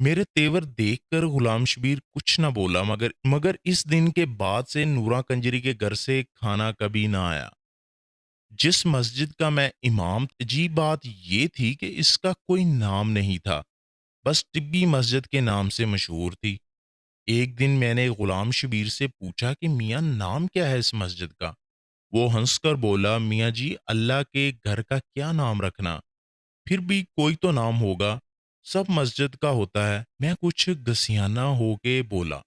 میرے تیور دیکھ کر غلام شبیر کچھ نہ بولا، مگر اس دن کے بعد سے نورا کنجری کے گھر سے کھانا کبھی نہ آیا۔ جس مسجد کا میں امام، عجیب بات یہ تھی کہ اس کا کوئی نام نہیں تھا، بس ٹبی مسجد کے نام سے مشہور تھی۔ ایک دن میں نے غلام شبیر سے پوچھا کہ میاں نام کیا ہے اس مسجد کا؟ وہ ہنس کر بولا، میاں جی اللہ کے گھر کا کیا نام رکھنا، پھر بھی کوئی تو نام ہوگا، سب مسجد کا ہوتا ہے۔ میں کچھ گسیانہ ہو کے بولا،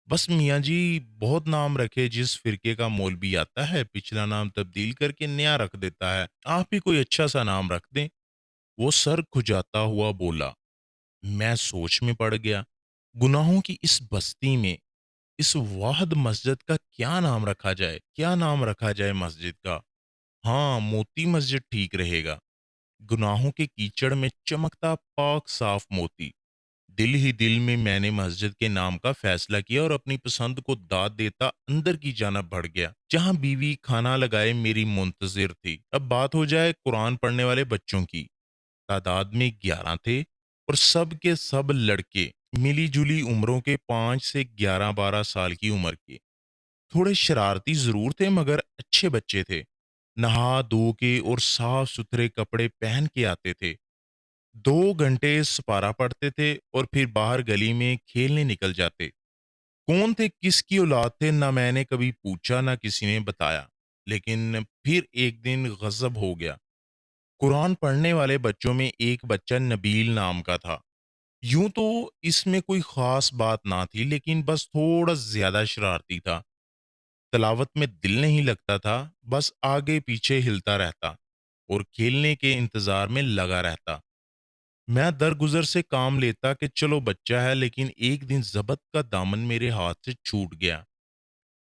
بس میاں جی بہت نام رکھے، جس فرقے کا مولوی آتا ہے پچھلا نام تبدیل کر کے نیا رکھ دیتا ہے، آپ ہی کوئی اچھا سا نام رکھ دیں۔ وہ سر کھجاتا ہوا بولا۔ میں سوچ میں پڑ گیا، گناہوں کی اس بستی میں اس واحد مسجد کا کیا نام رکھا جائے، کیا نام رکھا جائے مسجد کا؟ ہاں، موتی مسجد ٹھیک رہے گا، گناہوں کے کیچڑ میں چمکتا پاک صاف موتی۔ دل ہی دل میں نے مسجد کے نام کا فیصلہ کیا اور اپنی پسند کو داد دیتا اندر کی جانب بڑھ گیا، جہاں بیوی کھانا لگائے میری منتظر تھی۔ اب بات ہو جائے قرآن پڑھنے والے بچوں کی۔ تعداد میں 11 تھے اور سب کے سب لڑکے، ملی جلی عمروں کے 5 سے 11 12 سال کی عمر کے۔ تھوڑے شرارتی ضرور تھے مگر اچھے بچے تھے، نہا دھو کے اور صاف ستھرے کپڑے پہن کے آتے تھے۔ 2 گھنٹے سپارہ پڑھتے تھے اور پھر باہر گلی میں کھیلنے نکل جاتے۔ کون تھے، کس کی اولاد تھے، نہ میں نے کبھی پوچھا نہ کسی نے بتایا۔ لیکن پھر ایک دن غضب ہو گیا۔ قرآن پڑھنے والے بچوں میں ایک بچہ نبیل نام کا تھا۔ یوں تو اس میں کوئی خاص بات نہ تھی، لیکن بس تھوڑا زیادہ شرارتی تھا۔ تلاوت میں دل نہیں لگتا تھا، بس آگے پیچھے ہلتا رہتا اور کھیلنے کے انتظار میں لگا رہتا۔ میں درگزر سے کام لیتا کہ چلو بچہ ہے، لیکن ایک دن ضبط کا دامن میرے ہاتھ سے چھوٹ گیا۔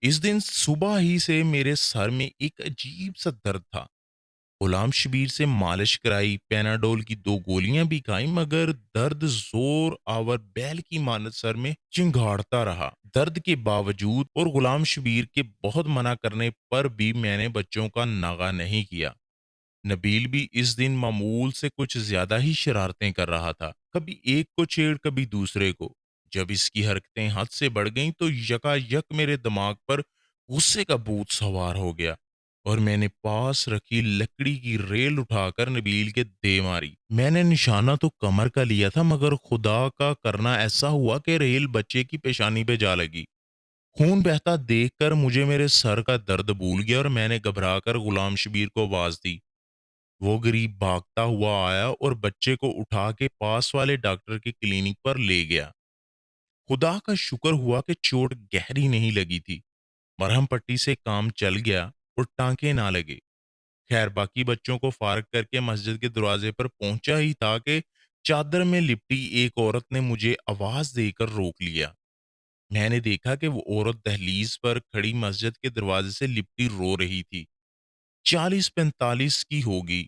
اس دن صبح ہی سے میرے سر میں ایک عجیب سا درد تھا۔ غلام شبیر سے مالش کرائی، پیناڈول کی 2 گولیاں بھی کھائیں، مگر درد زور آور بیل کی مانت سر میں چنگاڑتا رہا۔ درد کے باوجود اور غلام شبیر کے بہت منع کرنے پر بھی میں نے بچوں کا ناغہ نہیں کیا۔ نبیل بھی اس دن معمول سے کچھ زیادہ ہی شرارتیں کر رہا تھا، کبھی ایک کو چھیڑ کبھی دوسرے کو۔ جب اس کی حرکتیں حد سے بڑھ گئیں تو یکا یک میرے دماغ پر غصے کا بھوت سوار ہو گیا اور میں نے پاس رکھی لکڑی کی ریل اٹھا کر نبیل کے دے ماری۔ میں نے نشانہ تو کمر کا لیا تھا، مگر خدا کا کرنا ایسا ہوا کہ ریل بچے کی پیشانی پہ جا لگی۔ خون بہتا دیکھ کر مجھے میرے سر کا درد بھول گیا اور میں نے گھبرا کر غلام شبیر کو آواز دی۔ وہ غریب بھاگتا ہوا آیا اور بچے کو اٹھا کے پاس والے ڈاکٹر کی کلینک پر لے گیا۔ خدا کا شکر ہوا کہ چوٹ گہری نہیں لگی تھی، مرہم پٹی سے کام چل گیا اور ٹانکے نہ لگے۔ خیر باقی بچوں کو فارغ کر کے مسجد کے دروازے پر پہنچا ہی تھا کہ چادر میں لپٹی ایک عورت نے مجھے آواز دے کر روک لیا۔ میں نے دیکھا کہ وہ عورت دہلیز پر کھڑی مسجد کے دروازے سے لپٹی رو رہی تھی۔ 40 45 کی ہوگی،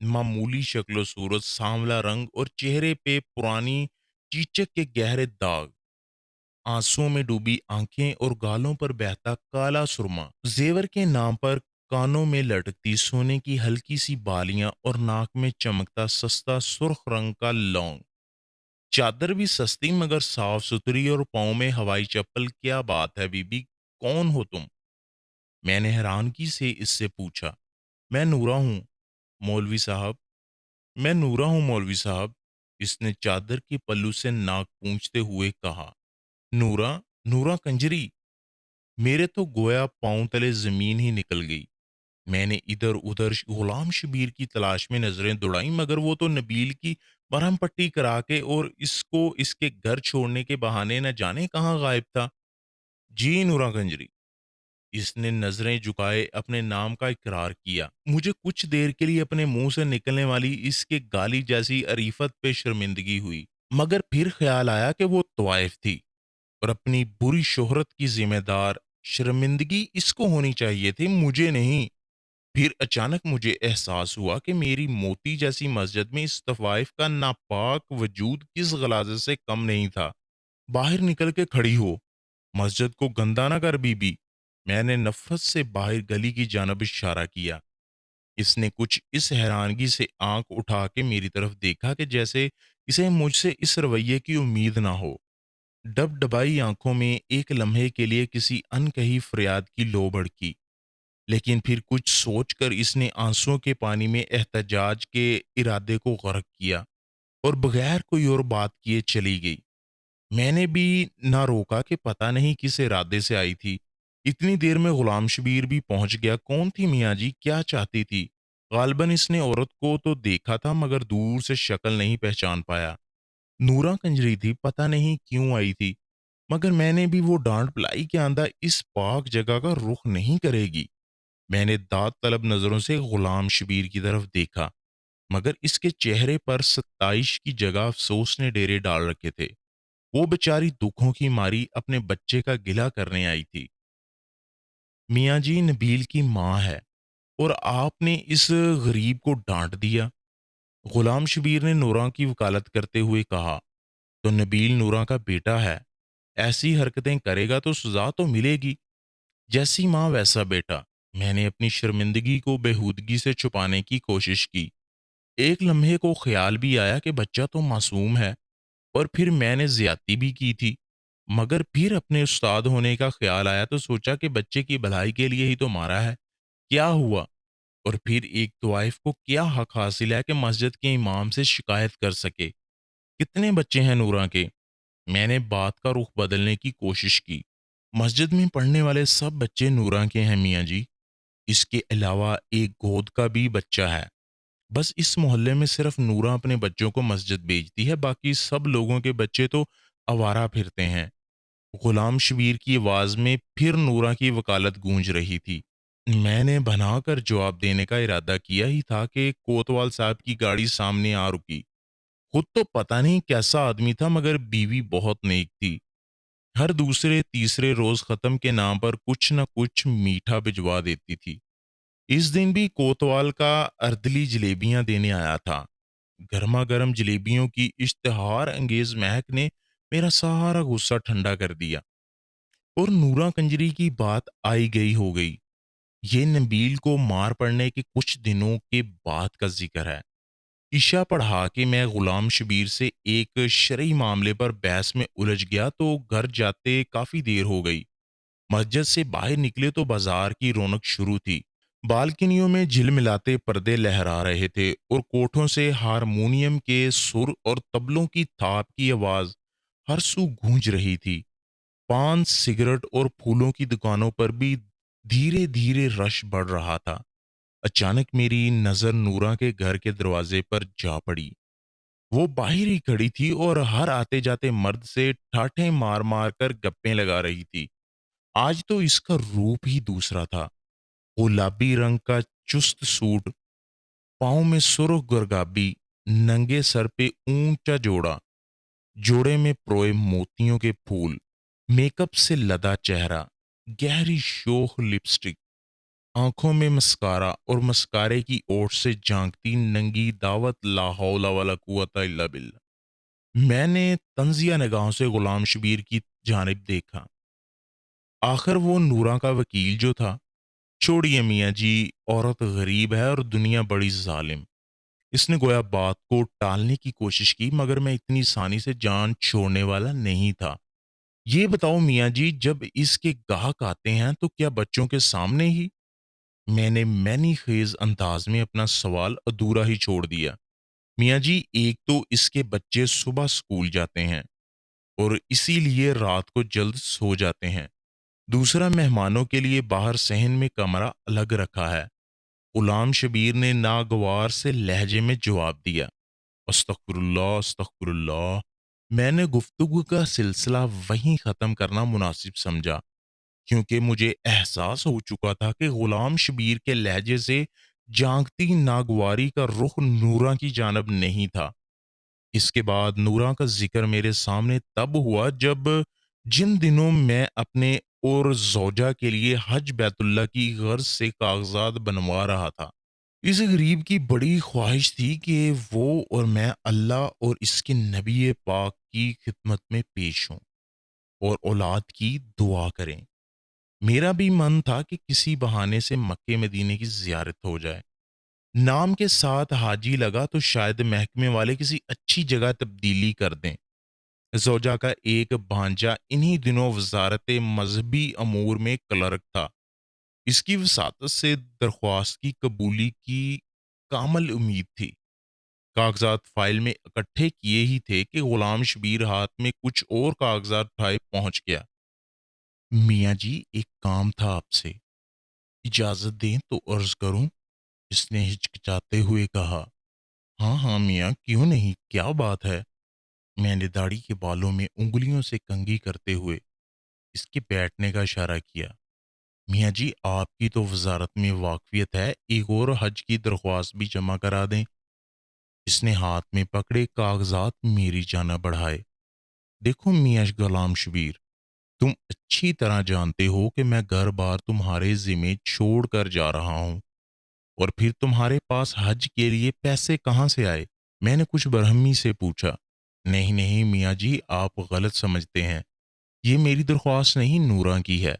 معمولی شکل و صورت، سانولا رنگ اور چہرے پہ پرانی چیچک کے گہرے داغ، آنسوؤں میں ڈوبی آنکھیں اور گالوں پر بہتا کالا سرما۔ زیور کے نام پر کانوں میں لٹکتی سونے کی ہلکی سی بالیاں اور ناک میں چمکتا سستا سرخ رنگ کا لونگ۔ چادر بھی سستی مگر صاف ستھری اور پاؤں میں ہوائی چپل۔ کیا بات ہے بی بی، کون ہو تم؟ میں نے حیرانگی سے اس سے پوچھا۔ میں نورا ہوں مولوی صاحب، میں نورا ہوں مولوی صاحب، اس نے چادر کی پلو سے ناک پونچھتے ہوئے کہا۔ نورا، نورا کنجری؟ میرے تو گویا پاؤں تلے زمین ہی نکل گئی۔ میں نے ادھر ادھر غلام شبیر کی تلاش میں نظریں دوڑائیں، مگر وہ تو نبیل کی مرہم پٹی کرا کے اور اس کو اس کے گھر چھوڑنے کے بہانے نہ جانے کہاں غائب تھا۔ جی نورا کنجری، اس نے نظریں جھکائے اپنے نام کا اقرار کیا۔ مجھے کچھ دیر کے لیے اپنے منہ سے نکلنے والی اس کے گالی جیسی عریفت پہ شرمندگی ہوئی، مگر پھر خیال آیا کہ وہ طوائف تھی اور اپنی بری شہرت کی ذمہ دار شرمندگی اس کو ہونی چاہیے تھی، مجھے نہیں۔ پھر اچانک مجھے احساس ہوا کہ میری موتی جیسی مسجد میں اس طوائف کا ناپاک وجود کس غلاظت سے کم نہیں تھا۔ باہر نکل کے کھڑی ہو، مسجد کو گندا نہ کر بی بی۔ میں نے نفرت سے باہر گلی کی جانب اشارہ کیا۔ اس نے کچھ اس حیرانگی سے آنکھ اٹھا کے میری طرف دیکھا کہ جیسے اسے مجھ سے اس رویے کی امید نہ ہو۔ ڈب ڈبائی آنکھوں میں ایک لمحے کے لیے کسی انکہی فریاد کی لو بڑکی، لیکن پھر کچھ سوچ کر اس نے آنسوؤں کے پانی میں احتجاج کے ارادے کو غرق کیا اور بغیر کوئی اور بات کیے چلی گئی۔ میں نے بھی نہ روکا کہ پتہ نہیں کس ارادے سے آئی تھی۔ اتنی دیر میں غلام شبیر بھی پہنچ گیا۔ کون تھی میاں جی؟ کیا چاہتی تھی؟ غالباً اس نے عورت کو تو دیکھا تھا مگر دور سے شکل نہیں پہچان پایا۔ نورا کنجری تھی، پتہ نہیں کیوں آئی تھی، مگر میں نے بھی وہ ڈانٹ پلائی کہ آندھا اس پاک جگہ کا رخ نہیں کرے گی۔ میں نے داد طلب نظروں سے غلام شبیر کی طرف دیکھا، مگر اس کے چہرے پر ستائش کی جگہ افسوس نے ڈیرے ڈال رکھے تھے۔ وہ بیچاری دکھوں کی ماری اپنے بچے کا گلہ کرنے آئی تھی۔ میاں جی نبیل کی ماں ہے اور آپ نے اس غریب کو ڈانٹ دیا۔ غلام شبیر نے نورا کی وکالت کرتے ہوئے کہا، تو نبیل نورا کا بیٹا ہے، ایسی حرکتیں کرے گا تو سزا تو ملے گی، جیسی ماں ویسا بیٹا۔ میں نے اپنی شرمندگی کو بےہودگی سے چھپانے کی کوشش کی۔ ایک لمحے کو خیال بھی آیا کہ بچہ تو معصوم ہے، اور پھر میں نے زیادتی بھی کی تھی، مگر پھر اپنے استاد ہونے کا خیال آیا تو سوچا کہ بچے کی بھلائی کے لیے ہی تو مارا ہے، کیا ہوا؟ اور پھر ایک طوائف کو کیا حق حاصل ہے کہ مسجد کے امام سے شکایت کر سکے؟ کتنے بچے ہیں نورا کے؟ میں نے بات کا رخ بدلنے کی کوشش کی۔ مسجد میں پڑھنے والے سب بچے نورا کے ہیں میاں جی، اس کے علاوہ ایک گود کا بھی بچہ ہے۔ بس اس محلے میں صرف نورا اپنے بچوں کو مسجد بھیجتی ہے، باقی سب لوگوں کے بچے تو آوارہ پھرتے ہیں۔ غلام شبیر کی آواز میں پھر نورا کی وکالت گونج رہی تھی۔ میں نے بنا کر جواب دینے کا ارادہ کیا ہی تھا کہ کوتوال صاحب کی گاڑی سامنے آ رکی۔ خود تو پتہ نہیں کیسا آدمی تھا مگر بیوی بہت نیک تھی۔ ہر دوسرے تیسرے روز ختم کے نام پر کچھ نہ کچھ میٹھا بھجوا دیتی تھی۔ اس دن بھی کوتوال کا اردلی جلیبیاں دینے آیا تھا۔ گرما گرم جلیبیوں کی اشتہار انگیز مہک نے میرا سارا غصہ ٹھنڈا کر دیا، اور نورا کنجری کی بات آئی گئی ہو گئی۔ یہ نبیل کو مار پڑنے کے کچھ دنوں کے بعد کا ذکر ہے۔ عشاء پڑھا کے میں غلام شبیر سے ایک شرعی معاملے پر بحث میں الجھ گیا تو گھر جاتے کافی دیر ہو گئی۔ مسجد سے باہر نکلے تو بازار کی رونق شروع تھی۔ بالکنیوں میں جھلملاتے پردے لہرا رہے تھے اور کوٹھوں سے ہارمونیم کے سر اور طبلوں کی تھاپ کی آواز ہر سو گونج رہی تھی۔ پان، سگریٹ اور پھولوں کی دکانوں پر بھی دھیرے دھیرے رش بڑھ رہا تھا۔ اچانک میری نظر نورا کے گھر کے دروازے پر جا پڑی۔ وہ باہر ہی کھڑی تھی اور ہر آتے جاتے مرد سے ٹھاٹھیں مار مار کر گپیں لگا رہی تھی۔ آج تو اس کا روپ ہی دوسرا تھا۔ گلابی رنگ کا چست سوٹ، پاؤں میں سرخ گرگابی، ننگے سر پہ اونچا جوڑا، جوڑے میں پروئے موتیوں کے پھول، میک اپ سے لدا چہرہ، گہری شوخ لپسٹک، آنکھوں میں مسکارا اور مسکارے کی اوٹ سے جھانکتی ننگی دعوت، لا حول ولا قوت الا باللہ۔ میں نے طنزیہ نگاہوں سے غلام شبیر کی جانب دیکھا۔ آخر وہ نورا کا وکیل جو تھا۔ چھوڑیے میاں جی، عورت غریب ہے اور دنیا بڑی ظالم۔ اس نے گویا بات کو ٹالنے کی کوشش کی، مگر میں اتنی آسانی سے جان چھوڑنے والا نہیں تھا۔ یہ بتاؤ میاں جی، جب اس کے گاہک آتے ہیں تو کیا بچوں کے سامنے ہی؟ میں نے معنی خیز انداز میں اپنا سوال ادھورا ہی چھوڑ دیا۔ میاں جی، ایک تو اس کے بچے صبح اسکول جاتے ہیں اور اسی لیے رات کو جلد سو جاتے ہیں۔ دوسرا، مہمانوں کے لیے باہر صحن میں کمرہ الگ رکھا ہے۔ غلام شبیر نے ناگوار سے لہجے میں جواب دیا، استغفر اللہ استغفر اللہ۔ میں نے گفتگو کا سلسلہ وہیں ختم کرنا مناسب سمجھا، کیونکہ مجھے احساس ہو چکا تھا کہ غلام شبیر کے لہجے سے جانکتی ناگواری کا رخ نورا کی جانب نہیں تھا۔ اس کے بعد نورا کا ذکر میرے سامنے تب ہوا جب جن دنوں میں اپنے اور زوجہ کے لیے حج بیت اللہ کی غرض سے کاغذات بنوا رہا تھا۔ اس غریب کی بڑی خواہش تھی کہ وہ اور میں اللہ اور اس کے نبی پاک کی خدمت میں پیش ہوں اور اولاد کی دعا کریں۔ میرا بھی من تھا کہ کسی بہانے سے مکے مدینے کی زیارت ہو جائے۔ نام کے ساتھ حاجی لگا تو شاید محکمے والے کسی اچھی جگہ تبدیلی کر دیں۔ زوجہ کا ایک بھانجا انہی دنوں وزارت مذہبی امور میں کلرک تھا۔ اس کی وساطت سے درخواست کی قبولی کی کامل امید تھی۔ کاغذات فائل میں اکٹھے کیے ہی تھے کہ غلام شبیر ہاتھ میں کچھ اور کاغذات اٹھائے پہنچ گیا۔ میاں جی ایک کام تھا آپ سے، اجازت دیں تو عرض کروں؟ اس نے ہچکچاتے ہوئے کہا۔ ہاں ہاں میاں کیوں نہیں، کیا بات ہے؟ میں نے داڑھی کے بالوں میں انگلیوں سے کنگھی کرتے ہوئے اس کے بیٹھنے کا اشارہ کیا۔ میاں جی آپ کی تو وزارت میں واقفیت ہے، ایک اور حج کی درخواست بھی جمع کرا دیں۔ اس نے ہاتھ میں پکڑے کاغذات میری جانب بڑھائے۔ دیکھو میاں غلام شبیر، تم اچھی طرح جانتے ہو کہ میں گھر بار تمہارے ذمے چھوڑ کر جا رہا ہوں، اور پھر تمہارے پاس حج کے لیے پیسے کہاں سے آئے؟ میں نے کچھ برہمی سے پوچھا۔ نہیں نہیں میاں جی آپ غلط سمجھتے ہیں، یہ میری درخواست نہیں نوراں کی ہے۔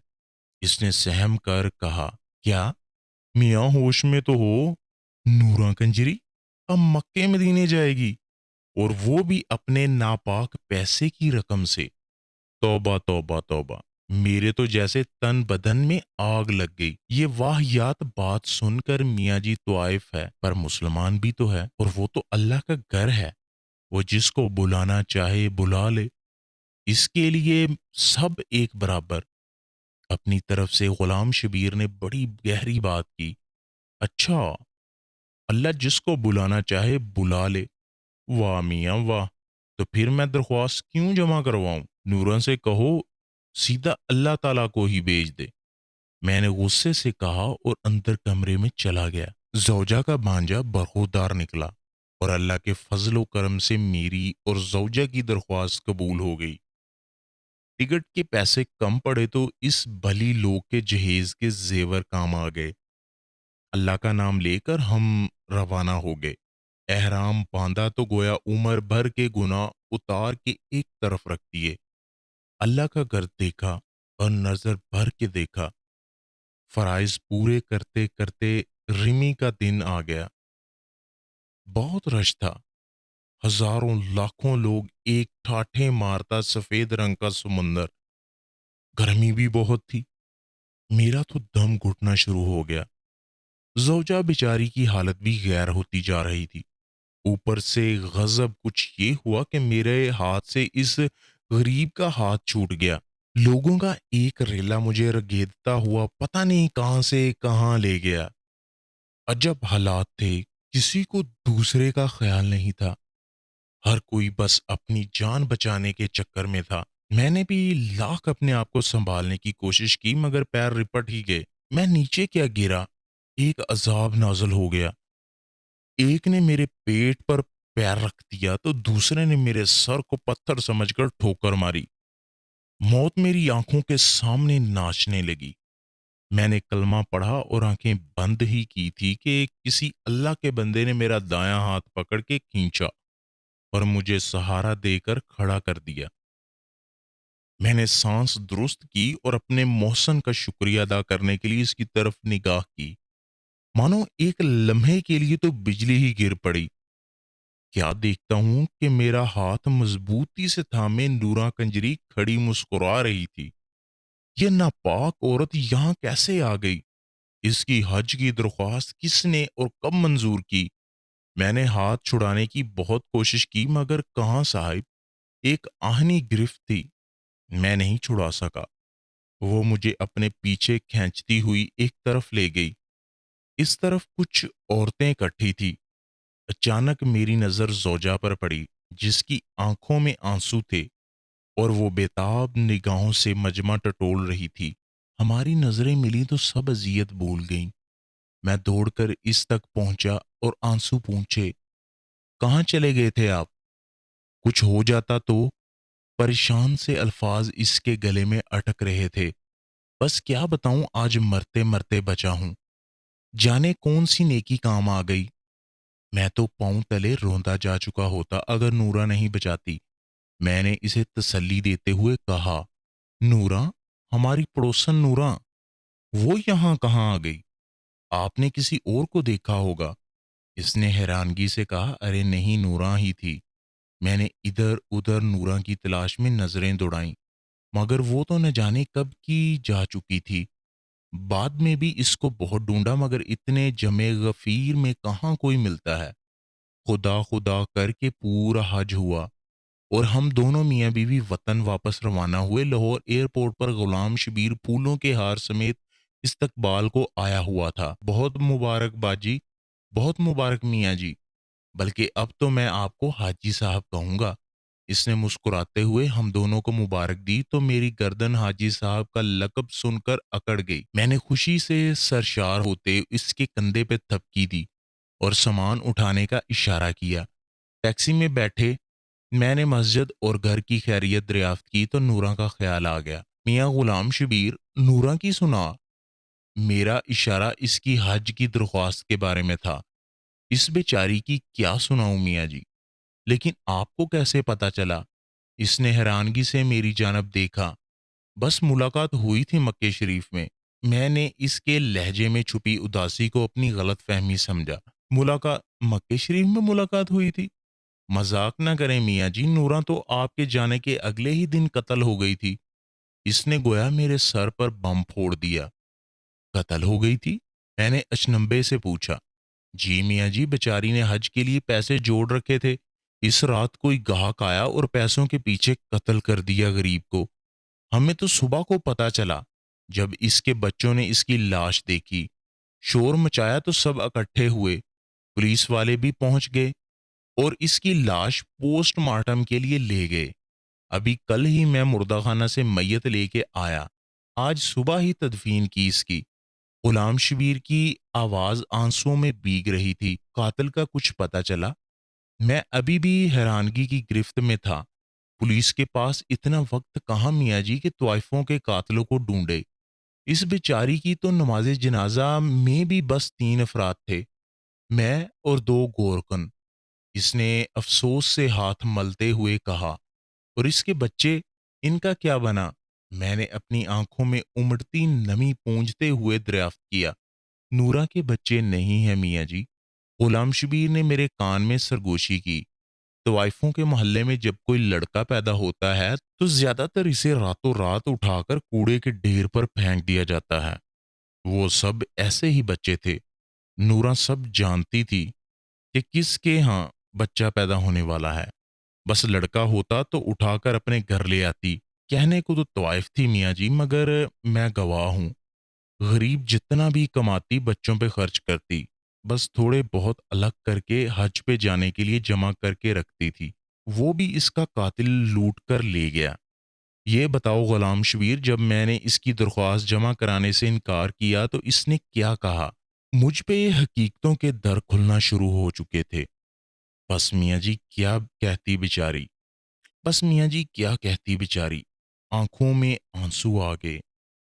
اس نے سہم کر کہا۔ کیا؟ میاں ہوش میں تو ہو؟ نوراں کنجری اب مکے مدینے جائے گی، اور وہ بھی اپنے ناپاک پیسے کی رقم سے؟ توبہ توبہ توبہ، میرے تو جیسے تن بدن میں آگ لگ گئی۔ یہ واہیات بات سن کر میاں جی طوائف ہے پر مسلمان بھی تو ہے، اور وہ تو اللہ کا گھر ہے، وہ جس کو بلانا چاہے بلا لے، اس کے لیے سب ایک برابر۔ اپنی طرف سے غلام شبیر نے بڑی گہری بات کی۔ اچھا، اللہ جس کو بلانا چاہے بلا لے، واہ میاں واہ، تو پھر میں درخواست کیوں جمع کرواؤں؟ نورن سے کہو سیدھا اللہ تعالیٰ کو ہی بھیج دے، میں نے غصے سے کہا اور اندر کمرے میں چلا گیا۔ زوجہ کا بھانجا برخوردار نکلا، اور اللہ کے فضل و کرم سے میری اور زوجہ کی درخواست قبول ہو گئی۔ ٹکٹ کے پیسے کم پڑے تو اس بھلی لوگ کے جہیز کے زیور کام آ گئے۔ اللہ کا نام لے کر ہم روانہ ہو گئے۔ احرام باندھا تو گویا عمر بھر کے گناہ اتار کے ایک طرف رکھ دیے۔ اللہ کا گھر دیکھا اور نظر بھر کے دیکھا۔ فرائض پورے کرتے کرتے رمی کا دن آ گیا۔ بہت رش تھا، ہزاروں لاکھوں لوگ، ایک ٹھاٹھے مارتا سفید رنگ کا سمندر۔ گرمی بھی بہت تھی، میرا تو دم گھٹنا شروع ہو گیا۔ زوجہ بیچاری کی حالت بھی غیر ہوتی جا رہی تھی۔ اوپر سے غضب کچھ یہ ہوا کہ میرے ہاتھ سے اس غریب کا ہاتھ چھوٹ گیا۔ لوگوں کا ایک ریلا مجھے رگیدتا ہوا پتہ نہیں کہاں سے کہاں لے گیا۔ عجب حالات تھے، کسی کو دوسرے کا خیال نہیں تھا، ہر کوئی بس اپنی جان بچانے کے چکر میں تھا۔ میں نے بھی لاکھ اپنے آپ کو سنبھالنے کی کوشش کی مگر پیر رپٹ ہی گئے۔ میں نیچے کیا گرا، ایک عذاب نازل ہو گیا۔ ایک نے میرے پیٹ پر پیر رکھ دیا تو دوسرے نے میرے سر کو پتھر سمجھ کر ٹھوکر ماری۔ موت میری آنکھوں کے سامنے ناچنے لگی۔ میں نے کلمہ پڑھا اور آنکھیں بند ہی کی تھی کہ کسی اللہ کے بندے نے میرا دایاں ہاتھ پکڑ کے کھینچا اور مجھے سہارا دے کر کھڑا کر دیا۔ میں نے سانس درست کی اور اپنے محسن کا شکریہ ادا کرنے کے لیے اس کی طرف نگاہ کی، مانو ایک لمحے کے لیے تو بجلی ہی گر پڑی۔ کیا دیکھتا ہوں کہ میرا ہاتھ مضبوطی سے تھامے نوراں کنجری کھڑی مسکرا رہی تھی۔ یہ ناپاک عورت یہاں کیسے آ گئی؟ اس کی حج کی درخواست کس نے اور کب منظور کی؟ میں نے ہاتھ چھڑانے کی بہت کوشش کی مگر کہاں صاحب، ایک آہنی گرفت تھی، میں نہیں چھڑا سکا۔ وہ مجھے اپنے پیچھے کھینچتی ہوئی ایک طرف لے گئی۔ اس طرف کچھ عورتیں اکٹھی تھی۔ اچانک میری نظر زوجہ پر پڑی جس کی آنکھوں میں آنسو تھے اور وہ بےتاب نگاہوں سے مجمع ٹٹول رہی تھی۔ ہماری نظریں ملی تو سب اذیت بھول گئیں۔ میں دوڑ کر اس تک پہنچا اور آنسو پوچھے، کہاں چلے گئے تھے آپ؟ کچھ ہو جاتا تو؟ پریشان سے الفاظ اس کے گلے میں اٹک رہے تھے۔ بس کیا بتاؤں، آج مرتے مرتے بچا ہوں، جانے کون سی نیکی کام آ گئی۔ میں تو پاؤں تلے روندا جا چکا ہوتا اگر نورا نہیں بچاتی۔ میں نے اسے تسلی دیتے ہوئے کہا، نورا، ہماری پڑوسن نورا، وہ یہاں کہاں آ گئی؟ آپ نے کسی اور کو دیکھا ہوگا۔ اس نے حیرانگی سے کہا، ارے نہیں، نورا ہی تھی۔ میں نے ادھر ادھر نورا کی تلاش میں نظریں دوڑائیں، مگر وہ تو نہ جانے کب کی جا چکی تھی۔ بعد میں بھی اس کو بہت ڈھونڈا، مگر اتنے جمع غفیر میں کہاں کوئی ملتا ہے۔ خدا خدا کر کے پورا حج ہوا اور ہم دونوں میاں بیوی وطن واپس روانہ ہوئے۔ لاہور ایئرپورٹ پر غلام شبیر پھولوں کے ہار سمیت استقبال کو آیا ہوا تھا۔ بہت مبارک باجی، بہت مبارک میاں جی، بلکہ اب تو میں آپ کو حاجی صاحب کہوں گا۔ اس نے مسکراتے ہوئے ہم دونوں کو مبارک دی تو میری گردن حاجی صاحب کا لقب سن کر اکڑ گئی۔ میں نے خوشی سے سرشار ہوتے اس کے کندھے پہ تھپکی دی اور سامان اٹھانے کا اشارہ کیا۔ ٹیکسی میں بیٹھے میں نے مسجد اور گھر کی خیریت دریافت کی تو نورا کا خیال آ گیا۔ میاں غلام شبیر، نورا کی سنا۔ میرا اشارہ اس کی حج کی درخواست کے بارے میں تھا۔ اس بیچاری کی کیا سناؤں میاں جی؟ لیکن آپ کو کیسے پتا چلا؟ اس نے حیرانگی سے میری جانب دیکھا۔ بس ملاقات ہوئی تھی مکے شریف میں۔ میں نے اس کے لہجے میں چھپی اداسی کو اپنی غلط فہمی سمجھا۔ ملاقات؟ مکے شریف میں ملاقات ہوئی تھی؟ مذاق نہ کریں میاں جی، نورا تو آپ کے جانے کے اگلے ہی دن قتل ہو گئی تھی۔ اس نے گویا میرے سر پر بم پھوڑ دیا۔ قتل ہو گئی تھی؟ میں نے اچنبے سے پوچھا۔ جی میاں جی، بیچاری نے حج کے لیے پیسے جوڑ رکھے تھے۔ اس رات کوئی گاہک آیا اور پیسوں کے پیچھے قتل کر دیا غریب کو۔ ہمیں تو صبح کو پتا چلا جب اس کے بچوں نے اس کی لاش دیکھی۔ شور مچایا تو سب اکٹھے ہوئے، پولیس والے بھی پہنچ گئے اور اس کی لاش پوسٹ مارٹم کے لیے لے گئے۔ ابھی کل ہی میں مردہ خانہ سے میت لے کے آیا، آج صبح ہی تدفین کی اس کی۔ غلام شبیر کی آواز آنسوؤں میں بھیگ رہی تھی۔ قاتل کا کچھ پتا چلا؟ میں ابھی بھی حیرانگی کی گرفت میں تھا۔ پولیس کے پاس اتنا وقت کہاں میاں جی کہ طائفوں کے قاتلوں کو ڈھونڈے؟ اس بیچاری کی تو نماز جنازہ میں بھی بس 3 افراد تھے، میں اور 2 گورکن۔ اس نے افسوس سے ہاتھ ملتے ہوئے کہا، اور اس کے بچے، ان کا کیا بنا؟ میں نے اپنی آنکھوں میں امڑتی نمی پونجتے ہوئے دریافت کیا۔ نورا کے بچے نہیں ہیں میاں جی۔ غلام شبیر نے میرے کان میں سرگوشی کی۔ طوائفوں کے محلے میں جب کوئی لڑکا پیدا ہوتا ہے تو زیادہ تر اسے راتوں رات اٹھا کر کوڑے کے ڈھیر پر پھینک دیا جاتا ہے۔ وہ سب ایسے ہی بچے تھے۔ نورا سب جانتی تھی کہ کس کے ہاں بچہ پیدا ہونے والا ہے۔ بس لڑکا ہوتا تو اٹھا کر اپنے گھر لے آتی۔ کہنے کو تو طوائف تھی میاں جی، مگر میں گواہ ہوں، غریب جتنا بھی کماتی بچوں پہ خرچ کرتی، بس تھوڑے بہت الگ کر کے حج پہ جانے کے لیے جمع کر کے رکھتی تھی۔ وہ بھی اس کا قاتل لوٹ کر لے گیا۔ یہ بتاؤ غلام شبیر، جب میں نے اس کی درخواست جمع کرانے سے انکار کیا تو اس نے کیا کہا؟ مجھ پہ حقیقتوں کے در کھلنا شروع ہو چکے تھے۔ بس میاں جی کیا کہتی بیچاری، بس میاں جی کیا کہتی بیچاری۔ آنکھوں میں آنسو آ گئے،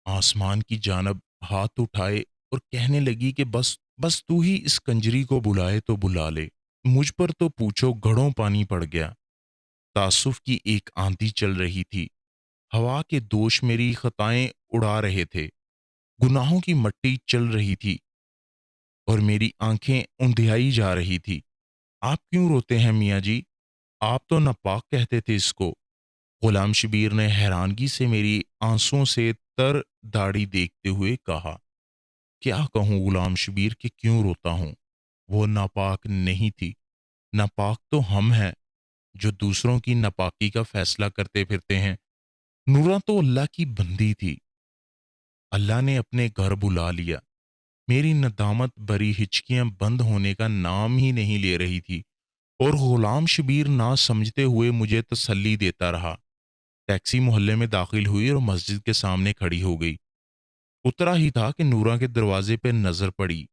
آسمان کی جانب ہاتھ اٹھائے اور کہنے لگی کہ بس بس تو ہی اس کنجری کو بلائے تو بلا لے۔ مجھ پر تو پوچھو گھڑوں پانی پڑ گیا۔ تعصف کی ایک آندھی چل رہی تھی، ہوا کے دوش میری خطائیں اڑا رہے تھے، گناہوں کی مٹی چل رہی تھی اور میری آنکھیں اندھیائی جا رہی تھی۔ آپ کیوں روتے ہیں میاں جی؟ آپ تو ناپاک کہتے تھے اس کو۔ غلام شبیر نے حیرانگی سے میری آنسوؤں سے تر داڑھی دیکھتے ہوئے کہا، کیا کہوں غلام شبیر کہ کیوں روتا ہوں؟ وہ ناپاک نہیں تھی، ناپاک تو ہم ہیں جو دوسروں کی ناپاکی کا فیصلہ کرتے پھرتے ہیں۔ نورا تو اللہ کی بندی تھی، اللہ نے اپنے گھر بلا لیا۔ میری ندامت بری ہچکیاں بند ہونے کا نام ہی نہیں لے رہی تھی اور غلام شبیر نہ سمجھتے ہوئے مجھے تسلی دیتا رہا۔ ٹیکسی محلے میں داخل ہوئی اور مسجد کے سامنے کھڑی ہو گئی۔ اترا ہی تھا کہ نورا کے دروازے پہ نظر پڑی۔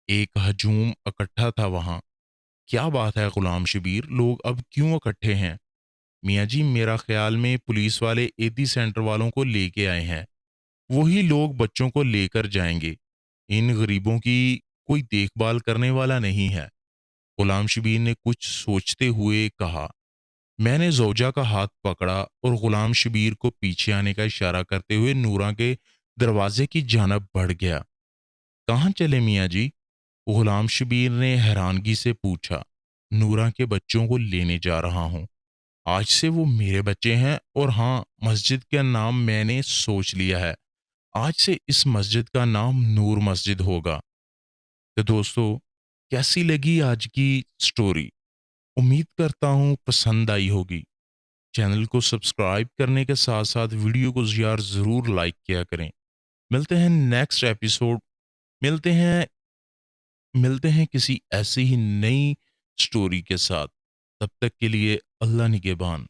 ایک ہجوم اکٹھا تھا وہاں۔ کیا بات ہے غلام شبیر، لوگ اب کیوں اکٹھے ہیں؟ میاں جی میرا خیال میں پولیس والے ایدی سینٹر والوں کو لے کے آئے ہیں، وہی لوگ بچوں کو لے کر جائیں گے۔ ان غریبوں کی کوئی دیکھ بھال کرنے والا نہیں ہے۔ غلام شبیر نے کچھ سوچتے ہوئے کہا۔ میں نے زوجہ کا ہاتھ پکڑا اور غلام شبیر کو پیچھے آنے کا اشارہ کرتے ہوئے نورا کے دروازے کی جانب بڑھ گیا۔ کہاں چلے میاں جی؟ غلام شبیر نے حیرانگی سے پوچھا، نورا کے بچوں کو لینے جا رہا ہوں، آج سے وہ میرے بچے ہیں، اور ہاں، مسجد کا نام میں نے سوچ لیا ہے، آج سے اس مسجد کا نام نور مسجد ہوگا۔ تو دوستو، کیسی لگی آج کی سٹوری؟ امید کرتا ہوں پسند آئی ہوگی۔ چینل کو سبسکرائب کرنے کے ساتھ ساتھ ویڈیو کو یار ضرور لائک کیا کریں۔ ملتے ہیں نیکسٹ ایپیسوڈ، ملتے ہیں ملتے ہیں کسی ایسی ہی نئی سٹوری کے ساتھ۔ تب تک کے لیے اللہ نگہبان۔